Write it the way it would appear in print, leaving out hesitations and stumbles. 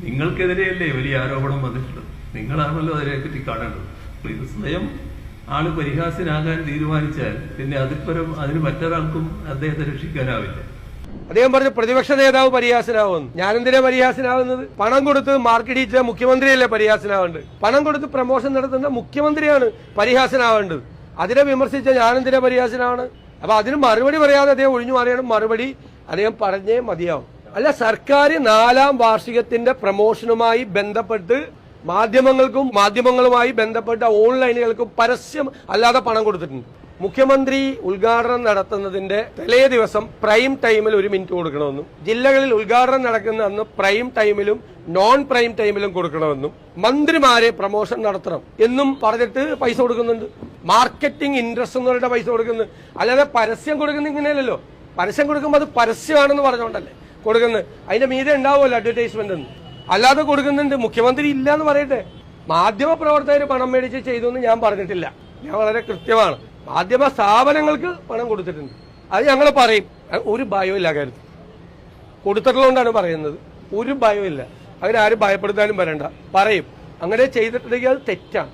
നിങ്ങൾക്കെതിരെയല്ലേ വലിയ ആരോപണം വന്നിട്ടുള്ളത്. നിങ്ങളാണല്ലോ അതിനെപ്പറ്റി കാണേണ്ടത്. ഇത് സ്വയം ആള് പരിഹാസ്യനാകാൻ തീരുമാനിച്ചാൽ പിന്നെ അതിന് മറ്റൊരാൾക്കും അദ്ദേഹത്തെ രക്ഷിക്കാനാവില്ല. അദ്ദേഹം പറഞ്ഞു പ്രതിപക്ഷ നേതാവ് പരിഹാസനാവുന്നു. ഞാനെന്തിനാ പരിഹാസനാവുന്നത്? പണം കൊടുത്ത് മാർക്കിടിച്ച മുഖ്യമന്ത്രിയല്ലേ പരിഹാസനാവേണ്ടത്? പണം കൊടുത്ത് പ്രമോഷൻ നടത്തുന്ന മുഖ്യമന്ത്രിയാണ് പരിഹാസനാവേണ്ടത്. അതിനെ വിമർശിച്ച ഞാനെന്തിനാ പരിഹാസനാണ്? അപ്പൊ അതിന് മറുപടി പറയാതെ അദ്ദേഹം ഒഴിഞ്ഞു മാറിയാണ്. മറുപടി അദ്ദേഹം പറഞ്ഞേ മതിയാവും. അല്ല, സർക്കാർ 4ാം വാർഷികത്തിന്റെ പ്രമോഷനുമായി ബന്ധപ്പെട്ട് മാധ്യമങ്ങളുമായി ബന്ധപ്പെട്ട ഓൺലൈനുകൾക്കും പരസ്യം അല്ലാതെ പണം കൊടുത്തിട്ടുണ്ട്. മുഖ്യമന്ത്രി ഉദ്ഘാടനം നടത്തുന്നതിന്റെ തലേ ദിവസം പ്രൈം ടൈമിൽ 1 മിനിറ്റ് കൊടുക്കണമെന്നും, ജില്ലകളിൽ ഉദ്ഘാടനം നടക്കുന്ന അന്ന് പ്രൈം ടൈമിലും നോൺ പ്രൈം ടൈമിലും കൊടുക്കണമെന്നും, മന്ത്രിമാരെ പ്രമോഷൻ നടത്തണം എന്നും പറഞ്ഞിട്ട് പൈസ കൊടുക്കുന്നുണ്ട്. മാർക്കറ്റിംഗ് ഇൻട്രസ്റ്റ് എന്ന് പറഞ്ഞിട്ട് പൈസ കൊടുക്കുന്നത്. അല്ലാതെ പരസ്യം കൊടുക്കുന്ന ഇങ്ങനെയല്ലല്ലോ. പരസ്യം കൊടുക്കുമ്പോൾ അത് പരസ്യമാണെന്ന് പറഞ്ഞുകൊണ്ടല്ലേ കൊടുക്കുന്നത്. അതിന്റെ മീതെ ഉണ്ടാവുമല്ലോ അഡ്വർടൈസ്മെന്റ് എന്ന്. അല്ലാതെ കൊടുക്കുന്നുണ്ട്. മുഖ്യമന്ത്രി ഇല്ല എന്ന് പറയട്ടെ. മാധ്യമ പ്രവർത്തകർ പണം മേടിച്ച് ചെയ്തു എന്ന് ഞാൻ പറഞ്ഞിട്ടില്ല. ഞാൻ വളരെ കൃത്യമാണ്. മാധ്യമ സ്ഥാപനങ്ങൾക്ക് പണം കൊടുത്തിട്ടുണ്ട്. അത് ഞങ്ങൾ പറയും. ഒരു ഭയമില്ല കാര്യത്തിൽ. കൊടുത്തിട്ടുള്ളതുകൊണ്ടാണ് പറയുന്നത്. ഒരു ഭയമില്ല. അതിനാരും ഭയപ്പെടുത്താനും വരണ്ട. പറയും. അങ്ങനെ ചെയ്തിട്ടുണ്ടെങ്കിൽ അത് തെറ്റാണ്.